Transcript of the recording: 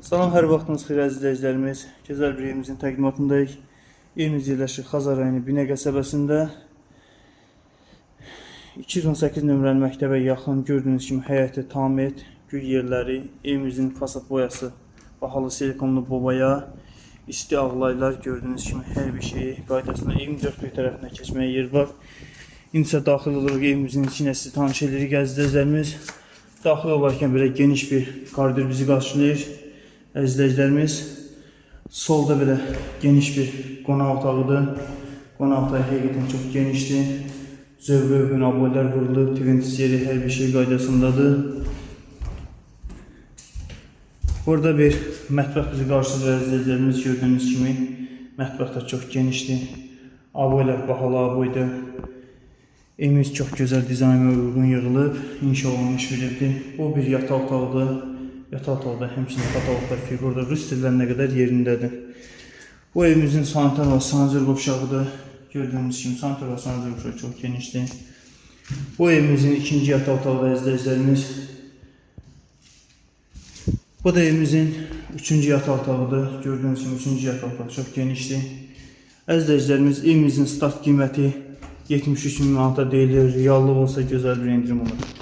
Salam, hər vaxtınız xeyir əziz izləyicilərimiz. Gözəl bir evimizin təqdimatındayıq. Evimiz yerləşir Xazar rayonu Binə qəsəbəsində. 218 nömrəli məktəbə yaxın, gördüyünüz kimi həyəti tamir, gül yerləri, evimizin fasad boyası, bahalı silikonlu bobaya, isti ağlaylar, gördüyünüz kimi hər bir şey qaydasında. Evin dörd bir tərəfinə keçməyə yer var. İndisə daxil oluruq evimizin içinə, sizi tanış edirik əziz izləyicilərimiz. Daxil olarkən belə geniş bir koridor bizi qarşılayır. Əziz izləyicilərimiz, solda belə geniş bir qonaq otağıdır. Qonaq otağı həqiqətən çox genişdir. Zövqə uyğun aboylar vurulub, tventis yeri, hər bir şey qaydasındadır. Burada bir mətbəx bizi qarşılayır əziz izləyicilərimiz, gördüyünüz kimi. Mətbəx də çox genişdir. Aboylar bahalı aboydur. Evimiz çox gözəl dizaynə uyğun yığılıb, inşa olunmuş bir evdir. Bu bir yataq otağıdır. Yataq otaqda həmçinin kataloglar, figurlar, rus dillərinə qədər yerindədir. Bu evimizin sanitar və sanitär qovşağıdır. Gördüyünüz kimi sanitar və sanitär qovşağı çox genişdir. Bu evimizin ikinci yataq otağıdır əziz izləyicilərimiz. Bu da evimizin üçüncü yataq otağıdır. Gördüyünüz kimi üçüncü yataq otağı çox genişdir. Əziz izləyicilərimiz, evimizin start qiyməti 73.000 manata deyilir. Reallıq olsa gözəl bir indirim olur.